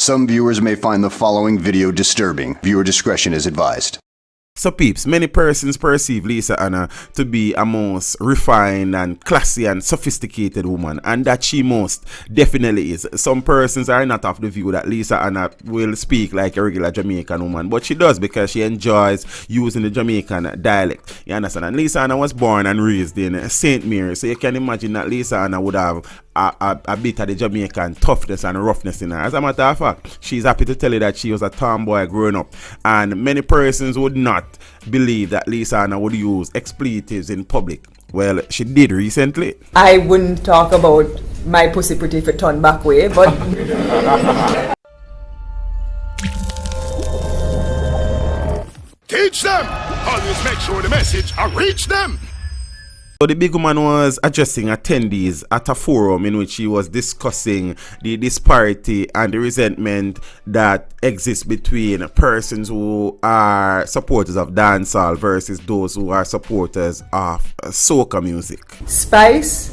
Some viewers may find the following video disturbing. Viewer discretion is advised. So peeps, many persons perceive Lisa Hanna to be a most refined and classy and sophisticated woman, and that she most definitely is. Some persons are not of the view that Lisa Hanna will speak like a regular Jamaican woman, but she does because she enjoys using the Jamaican dialect. You understand? And Lisa Hanna was born and raised in St. Mary, so you can imagine that Lisa Hanna would have a bit of the Jamaican toughness and roughness in her. As a matter of fact, she's happy to tell you that she was a tomboy growing up, and many persons would not believe that Lisa Hanna would use expletives in public. Well, she did recently. I wouldn't talk about my pussy pretty if it turned back way, but teach them! Always make sure the message reach them! So the big woman was addressing attendees at a forum in which she was discussing the disparity and the resentment that exists between persons who are supporters of dancehall versus those who are supporters of soca music. Spice,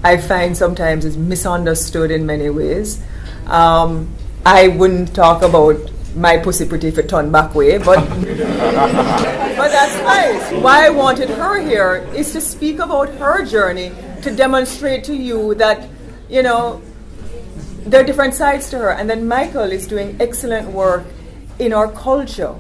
I find sometimes is misunderstood in many ways. I wouldn't talk about my pussy pretty if it turned back way, but but that's nice. Why I wanted her here is to speak about her journey, to demonstrate to you that, you know, there are different sides to her. And then Michael is doing excellent work in our culture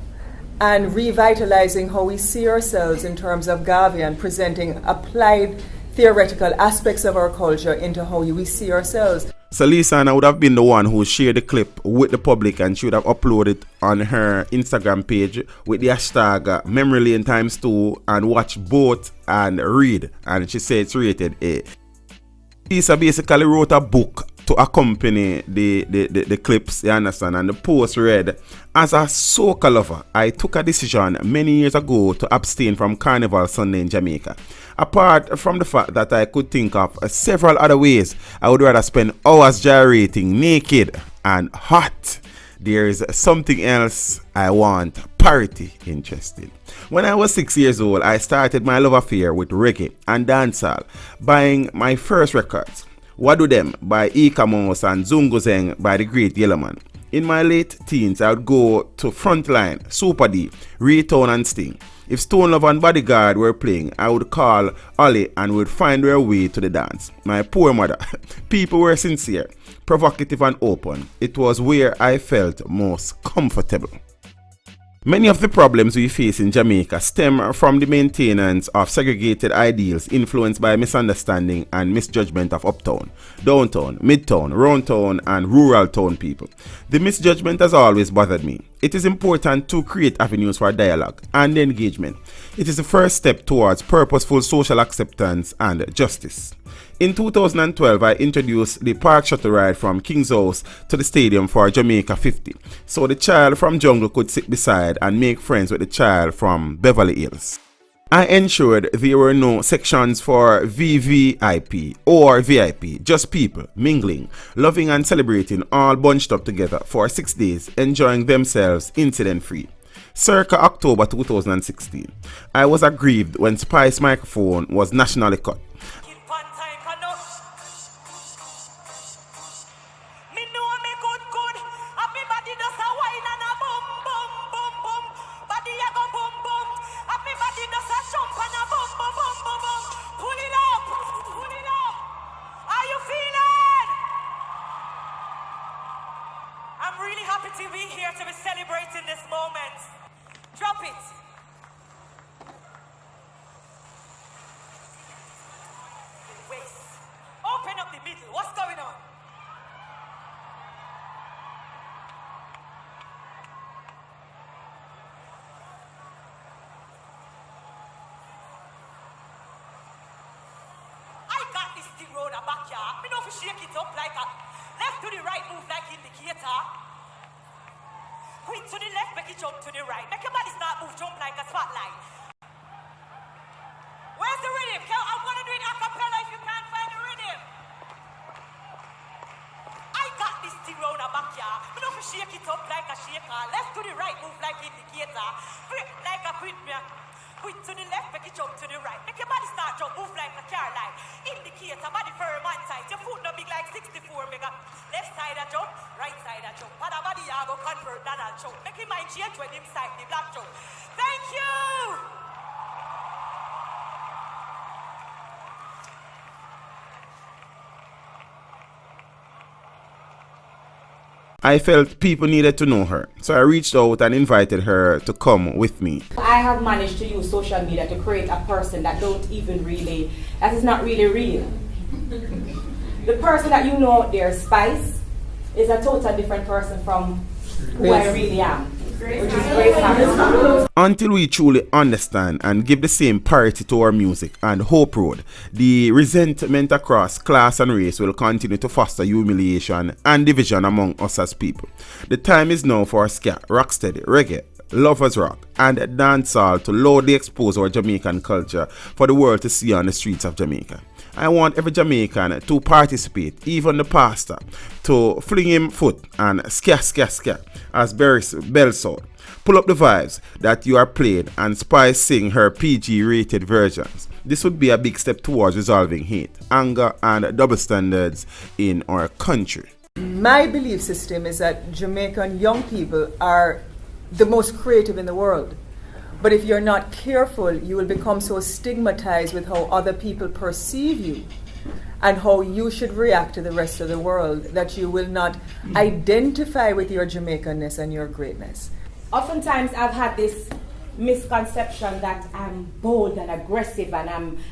and revitalizing how we see ourselves in terms of Gavi and presenting applied theoretical aspects of our culture into how we see ourselves. So Lisa Hanna would have been the one who shared the clip with the public, and she would have uploaded it on her Instagram page with the hashtag Memory Lane ×2 and watch both and read. And she said it's rated A. Lisa basically wrote a book to accompany the clips, you understand, and the post read, "As a soca lover, I took a decision many years ago to abstain from Carnival Sunday in Jamaica. Apart from the fact that I could think of several other ways I would rather spend hours gyrating naked and hot, there is something else I want parity interested. When I was 6 years old, I started my love affair with reggae and dancehall, buying my first records. Wadu Dem by Ika Mouse and Zungu Zeng by the Great Yellowman. In my late teens, I would go to Frontline, Super D, Raytown and Sting. If Stone Love and Bodyguard were playing, I would call Ollie and we would find our way to the dance. My poor mother. People were sincere, provocative and open. It was where I felt most comfortable." Many of the problems we face in Jamaica stem from the maintenance of segregated ideals influenced by misunderstanding and misjudgment of uptown, downtown, midtown, roundtown, and rural town people. The misjudgment has always bothered me. It is important to create avenues for dialogue and engagement. It is the first step towards purposeful social acceptance and justice. In 2012, I introduced the park shuttle ride from King's House to the stadium for Jamaica 50, so the child from Jungle could sit beside and make friends with the child from Beverly Hills. I ensured there were no sections for VVIP or VIP, just people mingling, loving and celebrating, all bunched up together for 6 days, enjoying themselves incident-free. Circa October 2016, I was aggrieved when Spice microphone was nationally cut. I'm really happy to be here to be celebrating this moment. Drop it. Waist. Open up the middle. What's going on? I got this thing round the backyard. Me know if you shake it up like a left to the right move like indicator. Quick to the left, make it jump to the right. Make your body start move, jump like a spotlight. Where's the rhythm? I'm gonna do it a cappella if you can't find the rhythm. I got this thing round the backyard. Me know if you shake it up like a shaker. Left to the right move like indicator. Like a quick man. Quick to the left, make it jump to the right. Make your body start jump, move like a car light. Indicator, body firm and tight. Your foot no big like 64 mega. Left side a jump, right side a jump. But a body I go convert that and jump. Make him mind change when him side the black jump. Thank you! I felt people needed to know her, so I reached out and invited her to come with me. I have managed to use social media to create a person that that is not really real. The person that you know out there, Spice, is a totally different person from who I really am, which is Grace Hanna. Until we truly understand and give the same priority to our music and Hope Road, the resentment across class and race will continue to foster humiliation and division among us as people. The time is now for ska, rocksteady, reggae, lovers rock, and dancehall to loudly expose our Jamaican culture for the world to see on the streets of Jamaica. I want every Jamaican to participate, even the pastor, to fling him foot and ska ska ska as Beres bells out. Pull up the vibes that you are playing and Spice sing her PG rated versions. This would be a big step towards resolving hate, anger and double standards in our country. My belief system is that Jamaican young people are the most creative in the world. But if you're not careful, you will become so stigmatized with how other people perceive you and how you should react to the rest of the world that you will not identify with your Jamaicanness and your greatness. Oftentimes I've had this misconception that I'm bold and aggressive and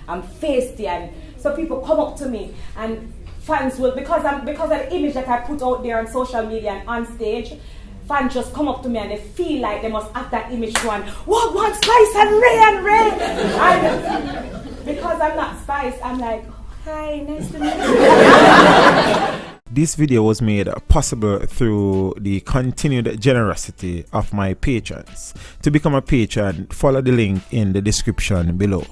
I'm feisty, and so people come up to me and fans will, because of the image that I put out there on social media and on stage, fans just come up to me and they feel like they must have that image to and what Spice and Ray and because I'm not Spice, I'm like, oh, hi, nice to meet you. This video was made possible through the continued generosity of my patrons. To become a patron, follow the link in the description below.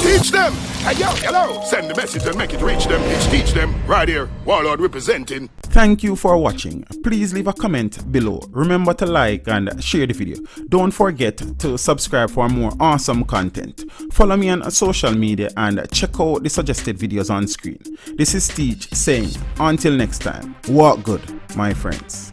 Teach them! Hey, yo, hello! Send the message and make it reach them. It's Teach Them, right here. Warlord representing. Thank you for watching. Please leave a comment below. Remember to like and share the video. Don't forget to subscribe for more awesome content. Follow me on social media and check out the suggested videos on screen. This is Teach saying, until next time, walk good, my friends.